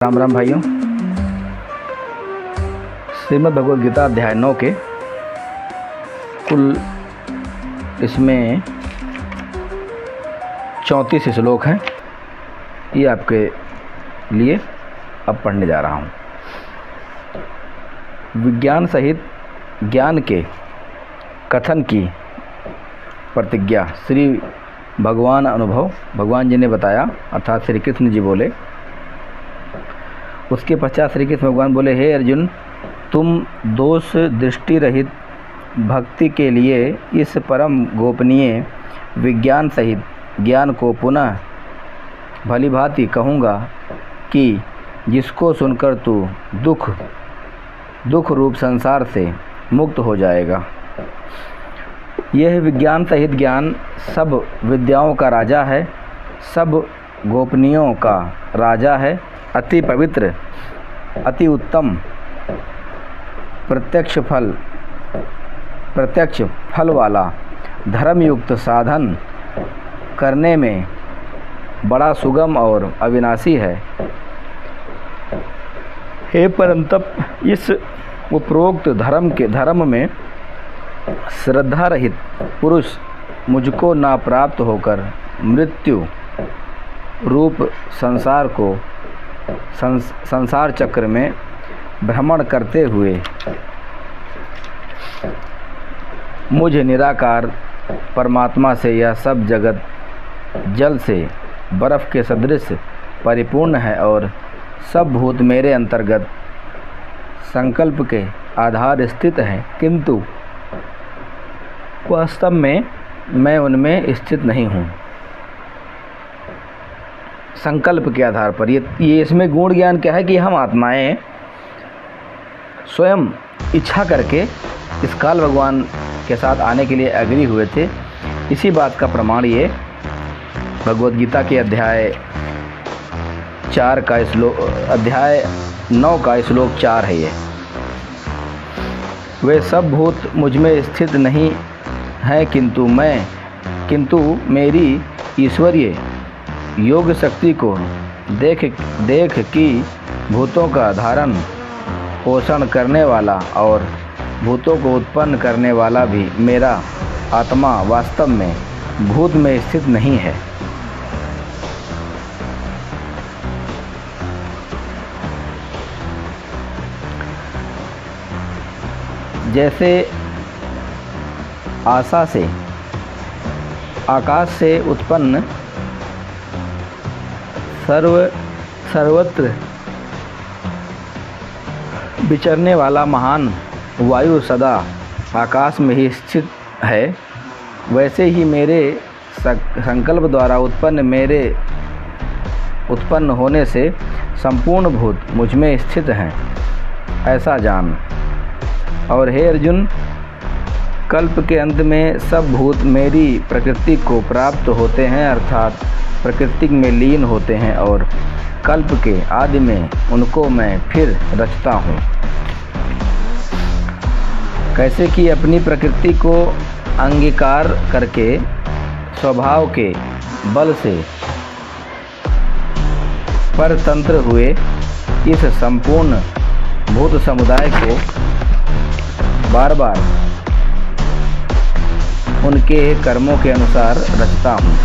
राम राम भाइयों। श्रीमद् भगवद गीता अध्याय 9 के कुल इसमें 34 श्लोक हैं। ये आपके लिए अब पढ़ने जा रहा हूँ। विज्ञान सहित ज्ञान के कथन की प्रतिज्ञा श्री भगवान अनुभव भगवान जी ने बताया, अर्थात श्री कृष्ण जी बोले। उसके पश्चात श्री कृष्ण भगवान बोले, हे अर्जुन, तुम दोष दृष्टि रहित भक्ति के लिए इस परम गोपनीय विज्ञान सहित ज्ञान को पुनः भली भांति कहूँगा कि जिसको सुनकर तू दुख रूप संसार से मुक्त हो जाएगा। यह विज्ञान सहित ज्ञान सब विद्याओं का राजा है, सब गोपनीयों का राजा है, अति पवित्र, अति उत्तम, प्रत्यक्ष फल वाला, धर्मयुक्त साधन करने में बड़ा सुगम और अविनाशी है। हे परंतप, इस उपरोक्त धर्म में श्रद्धा रहित पुरुष मुझको ना प्राप्त होकर मृत्यु रूप संसार चक्र में भ्रमण करते हुए मुझ निराकार परमात्मा से यह सब जगत जल से बर्फ के सदृश परिपूर्ण है और सब भूत मेरे अंतर्गत संकल्प के आधार स्थित हैं, किंतु वास्तव में मैं उनमें स्थित नहीं हूँ। संकल्प के आधार पर ये इसमें गुण ज्ञान क्या है कि हम आत्माएं स्वयं इच्छा करके इस काल भगवान के साथ आने के लिए एग्री हुए थे। इसी बात का प्रमाण ये भगवद गीता के अध्याय 9 का श्लोक 4 है। ये वे सब भूत मुझ में स्थित नहीं हैं, किंतु मेरी ईश्वरीय योग शक्ति को देख कि भूतों का धारण पोषण करने वाला और भूतों को उत्पन्न करने वाला भी मेरा आत्मा वास्तव में भूत में स्थित नहीं है। जैसे आकाश से उत्पन्न सर्वत्र विचरने वाला महान वायु सदा आकाश में ही स्थित है, वैसे ही मेरे संकल्प द्वारा उत्पन्न होने से संपूर्ण भूत मुझ में स्थित हैं, ऐसा जान। और हे अर्जुन, कल्प के अंत में सब भूत मेरी प्रकृति को प्राप्त होते हैं, अर्थात प्रकृति में लीन होते हैं, और कल्प के आदि में उनको मैं फिर रचता हूँ। कैसे कि अपनी प्रकृति को अंगीकार करके स्वभाव के बल से परतंत्र हुए इस संपूर्ण भूत समुदाय को बार बार उनके कर्मों के अनुसार रचता हूँ।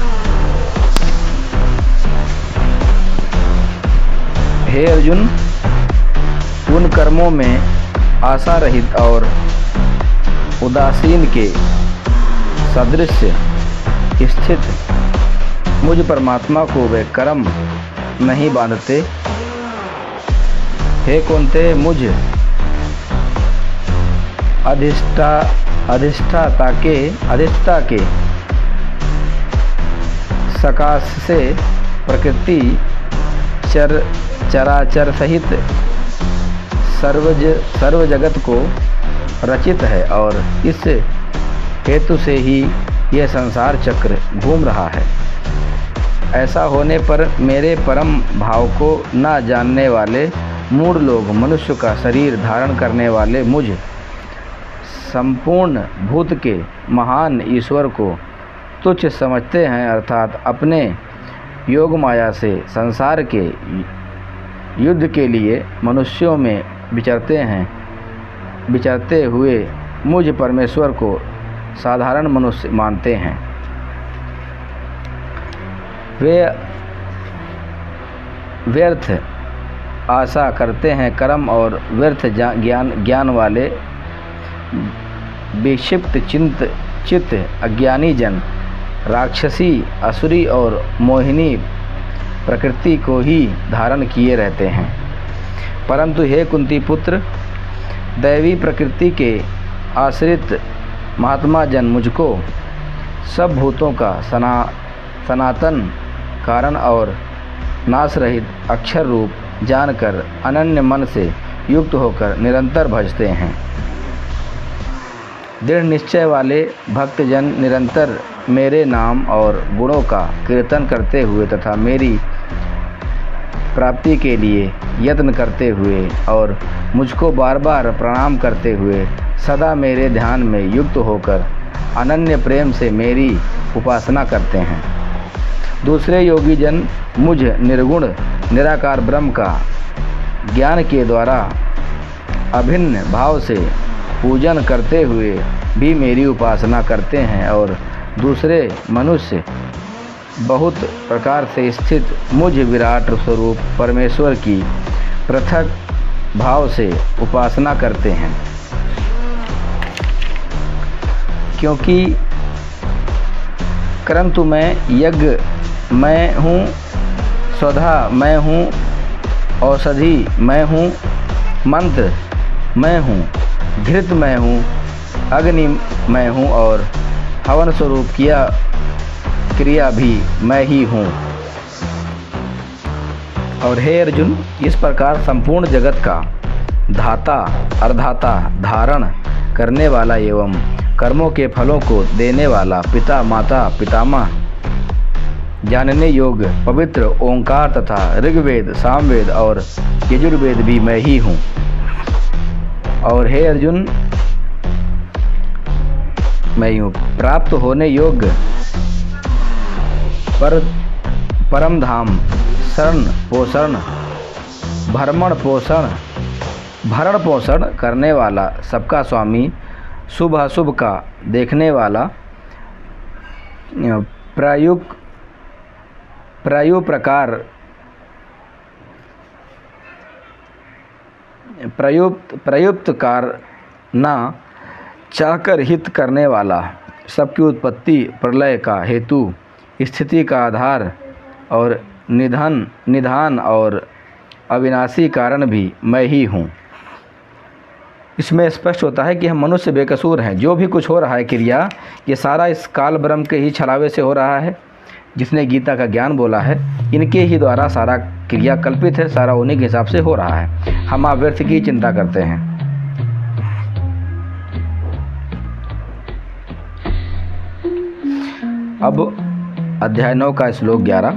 हे अर्जुन, उन कर्मों में आशा रहित और उदासीन के सदृश स्थित मुझ परमात्मा को वे कर्म नहीं बांधते। हे कुंते, मुझ अधिष्ठा के सकाश से प्रकृति चराचर सहित सर्व जगत को रचित है, और इस हेतु से ही यह संसार चक्र घूम रहा है। ऐसा होने पर मेरे परम भाव को न जानने वाले मूढ़ लोग मनुष्य का शरीर धारण करने वाले मुझ संपूर्ण भूत के महान ईश्वर को तुच्छ समझते हैं, अर्थात अपने योग माया से संसार के युद्ध के लिए मनुष्यों में विचरते हुए मुझ परमेश्वर को साधारण मनुष्य मानते हैं। वे व्यर्थ आशा करते हैं कर्म और व्यर्थ ज्ञान वाले विक्षिप्त चित्त अज्ञानी जन राक्षसी, असुरी और मोहिनी प्रकृति को ही धारण किए रहते हैं। परंतु हे कुंती पुत्र, दैवी प्रकृति के आश्रित महात्मा जन मुझको सब भूतों का सनातन कारण और नाश रहित अक्षर रूप जानकर अनन्य मन से युक्त होकर निरंतर भजते हैं। दृढ़ निश्चय वाले भक्तजन निरंतर मेरे नाम और गुणों का कीर्तन करते हुए तथा मेरी प्राप्ति के लिए यत्न करते हुए और मुझको बार बार प्रणाम करते हुए सदा मेरे ध्यान में युक्त होकर अनन्य प्रेम से मेरी उपासना करते हैं। दूसरे योगी जन मुझ निर्गुण निराकार ब्रह्म का ज्ञान के द्वारा अभिन्न भाव से पूजन करते हुए भी मेरी उपासना करते हैं और दूसरे मनुष्य बहुत प्रकार से स्थित मुझ विराट स्वरूप परमेश्वर की पृथक भाव से उपासना करते हैं। क्योंकि क्रंतु मैं यज्ञ मैं हूँ, स्वधा मैं हूँ, औषधि मैं हूँ, मंत्र मैं हूँ, घृत मैं हूँ, अग्नि मैं हूँ और हवन स्वरूप क्रिया भी मैं ही हूँ। और हे अर्जुन, इस प्रकार संपूर्ण जगत का धाता, अर्धाता, धारण करने वाला एवं कर्मों के फलों को देने वाला पिता, माता, पितामह, जानने योग्य पवित्र ओंकार तथा ऋग्वेद, सामवेद और यजुर्वेद भी मैं ही हूँ। और हे अर्जुन, मैं यूँ प्राप्त होने योग्य परम धाम, शरण पोषण, भरण पोषण करने वाला, सबका स्वामी, शुभ अशुभ का देखने वाला, प्रयुक्त कार ना चाहकर हित करने वाला, सबकी उत्पत्ति प्रलय का हेतु, स्थिति का आधार और निधान और अविनाशी कारण भी मैं ही हूँ। इसमें स्पष्ट होता है कि हम मनुष्य बेकसूर हैं। जो भी कुछ हो रहा है क्रिया, ये सारा इस काल ब्रह्म के ही छलावे से हो रहा है। जिसने गीता का ज्ञान बोला है, इनके ही द्वारा सारा क्रिया कल्पित है, सारा उन्हीं के हिसाब से हो रहा है। हम व्यर्थ की चिंता करते हैं। अब अध्याय 9 का श्लोक 11।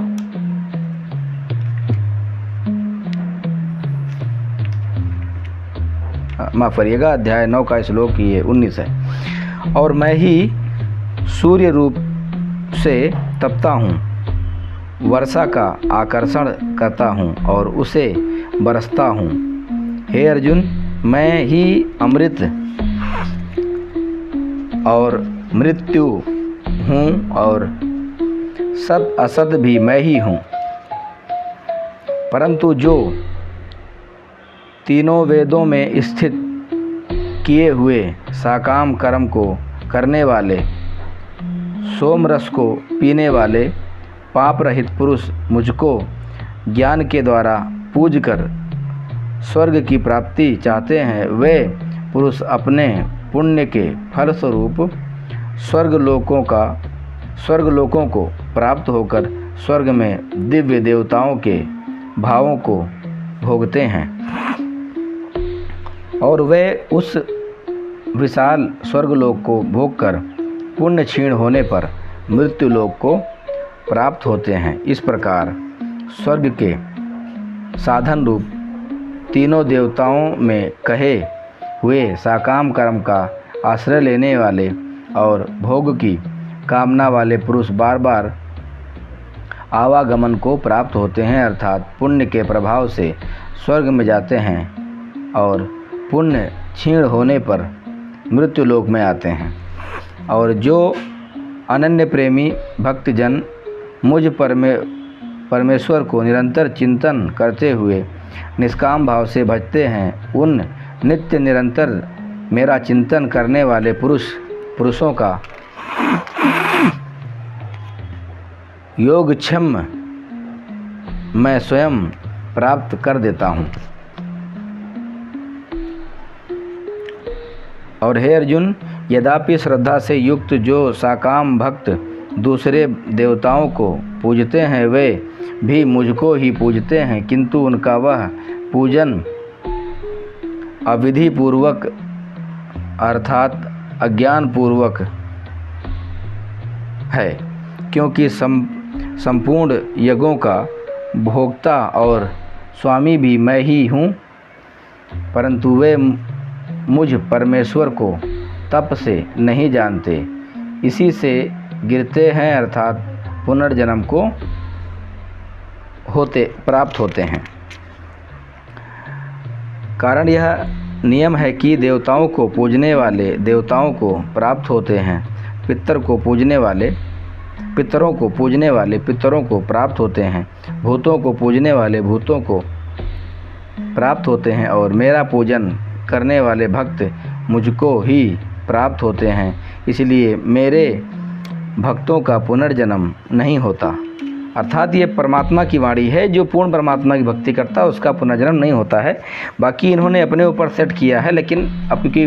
माफ करिएगा, अध्याय 9 का श्लोक ये 19 है। और मैं ही सूर्य रूप से तपता हूँ, वर्षा का आकर्षण करता हूँ और उसे बरसता हूँ। हे अर्जुन, मैं ही अमृत और मृत्यु हूँ और सत असत भी मैं ही हूँ। परंतु जो तीनों वेदों में स्थित किए हुए साकाम कर्म को करने वाले, सोम रस को पीने वाले, पाप रहित पुरुष मुझको ज्ञान के द्वारा पूज कर स्वर्ग की प्राप्ति चाहते हैं, वे पुरुष अपने पुण्य के फलस्वरूप स्वर्गलोकों को प्राप्त होकर स्वर्ग में दिव्य देवताओं के भावों को भोगते हैं और वे उस विशाल स्वर्गलोक को भोगकर पुण्य क्षीण होने पर मृत्युलोक को प्राप्त होते हैं। इस प्रकार स्वर्ग के साधन रूप तीनों देवताओं में कहे हुए साकाम कर्म का आश्रय लेने वाले और भोग की कामना वाले पुरुष बार बार आवागमन को प्राप्त होते हैं, अर्थात पुण्य के प्रभाव से स्वर्ग में जाते हैं और पुण्य क्षीण होने पर मृत्यु लोक में आते हैं। और जो अनन्य प्रेमी भक्तजन मुझ परमेश्वर को निरंतर चिंतन करते हुए निष्काम भाव से भजते हैं, उन नित्य निरंतर मेरा चिंतन करने वाले पुरुषों का योगक्षेम मैं स्वयं प्राप्त कर देता हूँ। और हे अर्जुन, यद्यपि श्रद्धा से युक्त जो साकाम भक्त दूसरे देवताओं को पूजते हैं वे भी मुझको ही पूजते हैं, किंतु उनका वह पूजन अविधि पूर्वक अर्थात अज्ञान पूर्वक है, क्योंकि संपूर्ण यज्ञों का भोक्ता और स्वामी भी मैं ही हूँ, परंतु वे मुझ परमेश्वर को तप से नहीं जानते, इसी से गिरते हैं अर्थात पुनर्जन्म को प्राप्त होते हैं। कारण यह नियम है कि देवताओं को पूजने वाले देवताओं को प्राप्त होते हैं, पितरों को पूजने वाले पितरों को प्राप्त होते हैं, भूतों को पूजने वाले भूतों को प्राप्त होते हैं, और मेरा पूजन करने वाले भक्त मुझको ही प्राप्त होते हैं। इसलिए मेरे भक्तों का पुनर्जन्म नहीं होता। अर्थात ये परमात्मा की वाणी है, जो पूर्ण परमात्मा की भक्ति करता है उसका पुनर्जन्म नहीं होता है। बाकी इन्होंने अपने ऊपर सेट किया है, लेकिन अब क्योंकि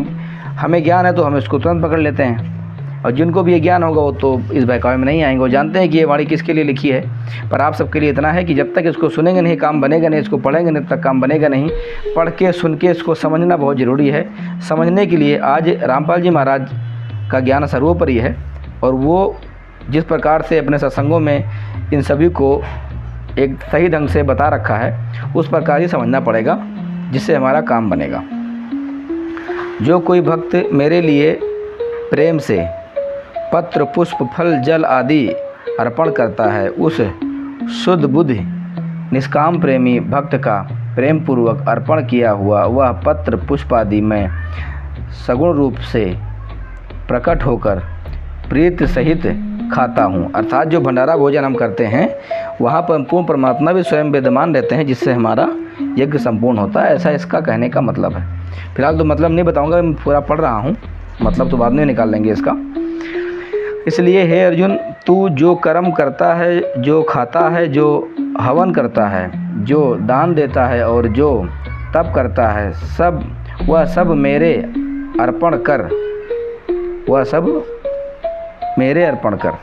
हमें ज्ञान है तो हम इसको तुरंत पकड़ लेते हैं, और जिनको भी ये ज्ञान होगा वो तो इस बहकावे में नहीं आएंगे, वो जानते हैं कि ये वाणी किसके लिए लिखी है। पर आप सबके लिए इतना है कि जब तक इसको सुनेंगे नहीं काम बनेगा नहीं, इसको पढ़ेंगे नहीं तब काम बनेगा नहीं। पढ़ के सुन के इसको समझना बहुत ज़रूरी है। समझने के लिए आज रामपाल जी महाराज का ज्ञान सर्वोपरि है, और वो जिस प्रकार से अपने सत्संगों में इन सभी को एक सही ढंग से बता रखा है, उस प्रकार ही समझना पड़ेगा, जिससे हमारा काम बनेगा। जो कोई भक्त मेरे लिए प्रेम से पत्र पुष्प फल जल आदि अर्पण करता है, उस शुद्ध बुद्धि निष्काम प्रेमी भक्त का प्रेम पूर्वक अर्पण किया हुआ वह पत्र पुष्प आदि में सगुण रूप से प्रकट होकर प्रीत सहित खाता हूँ। अर्थात जो भंडारा भोजन हम करते हैं वहाँ पर पूर्ण परमात्मा भी स्वयं विद्यमान रहते हैं, जिससे हमारा यज्ञ संपूर्ण होता है। ऐसा इसका कहने का मतलब है। फिलहाल तो मतलब नहीं बताऊँगा, मैं पूरा पढ़ रहा हूँ, मतलब तो बाद में निकाल लेंगे इसका। इसलिए हे अर्जुन, तू जो कर्म करता है, जो खाता है, जो हवन करता है, जो दान देता है और जो तप करता है, वह सब मेरे अर्पण कर।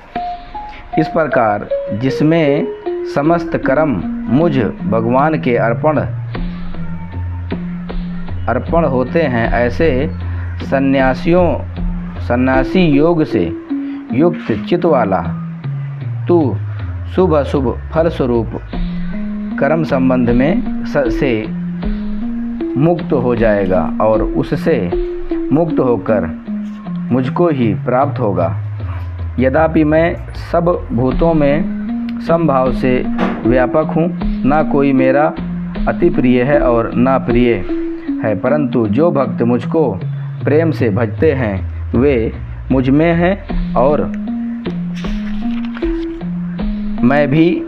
इस प्रकार जिसमें समस्त कर्म मुझ भगवान के अर्पण होते हैं, ऐसे सन्यासी योग से युक्त चित्त वाला तू शुभ अशुभ फल स्वरूप कर्म संबंध में से मुक्त हो जाएगा, और उससे मुक्त होकर मुझको ही प्राप्त होगा। यद्यपि मैं सब भूतों में समभाव से व्यापक हूँ, ना कोई मेरा अति प्रिय है और ना प्रिय है, परंतु जो भक्त मुझको प्रेम से भजते हैं वे मुझ में हैं, और मैं भी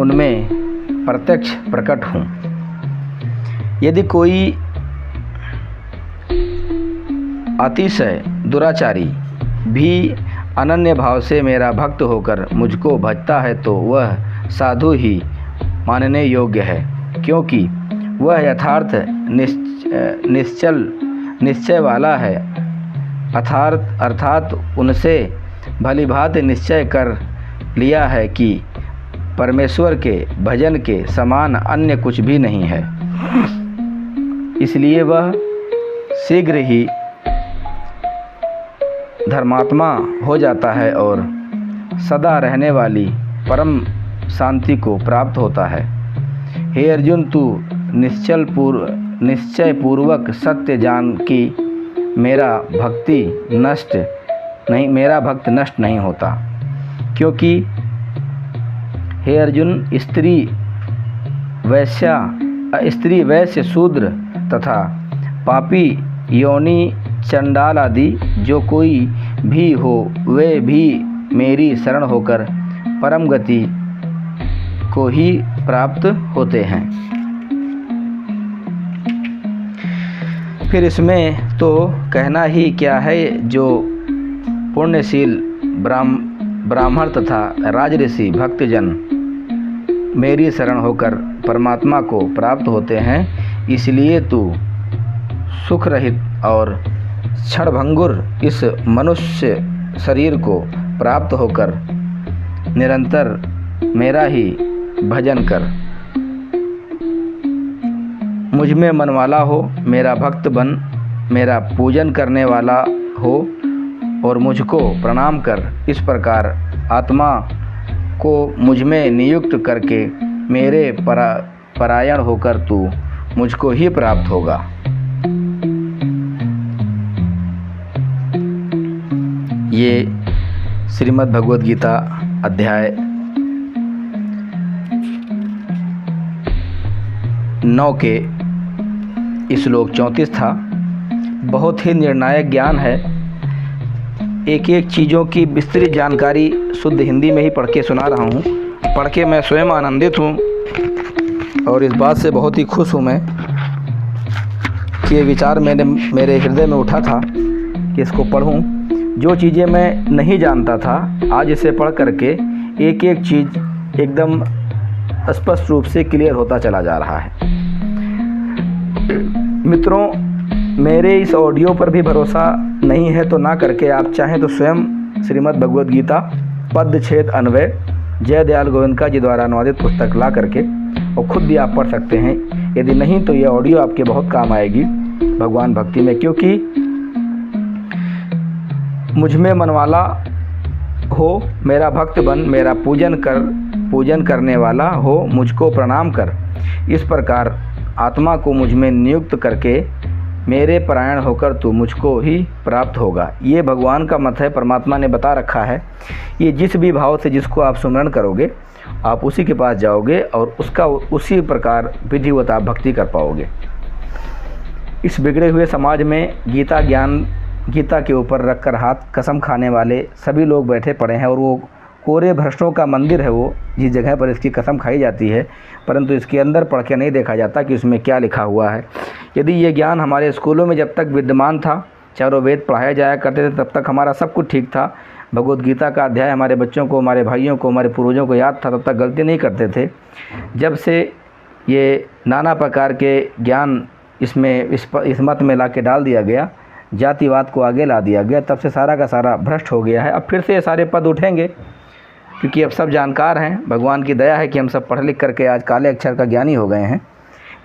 उनमें प्रत्यक्ष प्रकट हूँ। यदि कोई अतिशय दुराचारी भी अनन्य भाव से मेरा भक्त होकर मुझको भजता है तो वह साधु ही मानने योग्य है, क्योंकि वह यथार्थ निश्चय वाला है। अर्थात उनसे भलीभांति निश्चय कर लिया है कि परमेश्वर के भजन के समान अन्य कुछ भी नहीं है। इसलिए वह शीघ्र ही धर्मात्मा हो जाता है और सदा रहने वाली परम शांति को प्राप्त होता है। हे अर्जुन, तू निश्चय पूर्वक सत्य जान कि मेरा भक्त नष्ट नहीं होता, क्योंकि हे अर्जुन, स्त्री वैश्या स्त्री, वैश्य, शूद्र तथा पापी, योनि, चंडाल आदि जो कोई भी हो, वे भी मेरी शरण होकर परम गति को ही प्राप्त होते हैं। फिर इसमें तो कहना ही क्या है, जो पुण्यशील ब्राह्मण तथा राजऋषि भक्तजन मेरी शरण होकर परमात्मा को प्राप्त होते हैं, इसलिए तू सुख रहित और क्षणभंगुर इस मनुष्य शरीर को प्राप्त होकर निरंतर मेरा ही भजन कर, मुझ में मन वाला हो, मेरा भक्त बन, मेरा पूजन करने वाला हो और मुझको प्रणाम कर। इस प्रकार आत्मा को मुझ में नियुक्त करके मेरे परायण होकर तू मुझको ही प्राप्त होगा। ये श्रीमद् भगवद गीता अध्याय 9 के श्लोक 34 था। बहुत ही निर्णायक ज्ञान है। एक एक चीज़ों की विस्तृत जानकारी शुद्ध हिंदी में ही पढ़ के सुना रहा हूँ। पढ़ के मैं स्वयं आनंदित हूँ और इस बात से बहुत ही खुश हूँ मैं कि ये विचार मेरे हृदय में उठा था कि इसको पढ़ूँ। जो चीज़ें मैं नहीं जानता था, आज इसे पढ़ करके एक एक चीज़ एकदम स्पष्ट रूप से क्लियर होता चला जा रहा है। मित्रों, मेरे इस ऑडियो पर भी भरोसा नहीं है तो ना करके आप चाहें तो स्वयं श्रीमद् भगवद गीता पदच्छेद अन्वय जय दयाल गोविंद जी द्वारा अनुवादित पुस्तक ला करके और खुद भी आप पढ़ सकते हैं। यदि नहीं तो ये ऑडियो आपके बहुत काम आएगी भगवान भक्ति में, क्योंकि मुझ में मनवाला हो, मेरा भक्त बन, मेरा पूजन करने वाला हो, मुझको प्रणाम कर। इस प्रकार आत्मा को मुझ में नियुक्त करके मेरे परायण होकर तू मुझको ही प्राप्त होगा। ये भगवान का मत है, परमात्मा ने बता रखा है। ये जिस भी भाव से जिसको आप सुमरण करोगे, आप उसी के पास जाओगे और उसका उसी प्रकार विधिवत आप भक्ति कर पाओगे। इस बिगड़े हुए समाज में गीता के ऊपर रखकर हाथ कसम खाने वाले सभी लोग बैठे पड़े हैं और वो कोरे भ्रष्टों का मंदिर है वो, जिस जगह पर इसकी कसम खाई जाती है, परंतु इसके अंदर पढ़ के नहीं देखा जाता कि उसमें क्या लिखा हुआ है। यदि ये ज्ञान हमारे स्कूलों में जब तक विद्यमान था, चारों वेद पढ़ाए जाया करते थे, तब तक हमारा सब कुछ ठीक था। भगवद गीता का अध्याय हमारे बच्चों को, हमारे भाइयों को, हमारे पूर्वजों को याद था, तब तक गलती नहीं करते थे। जब से ये नाना प्रकार के ज्ञान इसमें इस मत में ला के डाल दिया गया, जातिवाद को आगे ला दिया गया, तब से सारा का सारा भ्रष्ट हो गया है। अब फिर से ये सारे पद उठेंगे, क्योंकि अब सब जानकार हैं। भगवान की दया है कि हम सब पढ़ लिख करके आज काले अक्षर का ज्ञानी हो गए हैं।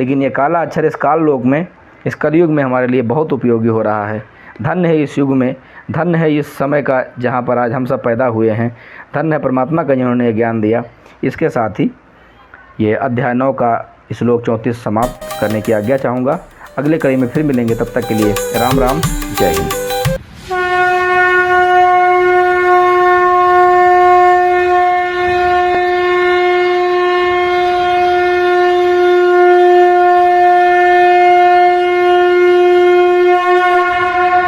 लेकिन ये काला अक्षर इस काल लोक में, इस कलयुग में हमारे लिए बहुत उपयोगी हो रहा है। धन्य है इस युग में, धन्य है इस समय का जहाँ पर आज हम सब पैदा हुए हैं। धन्य है परमात्मा का जिन्होंने ज्ञान दिया। इसके साथ ही ये अध्याय 9 का श्लोक 34 समाप्त करने की आज्ञा चाहूँगा। अगले कड़ी में फिर मिलेंगे, तब तक के लिए राम राम, जय हिंद।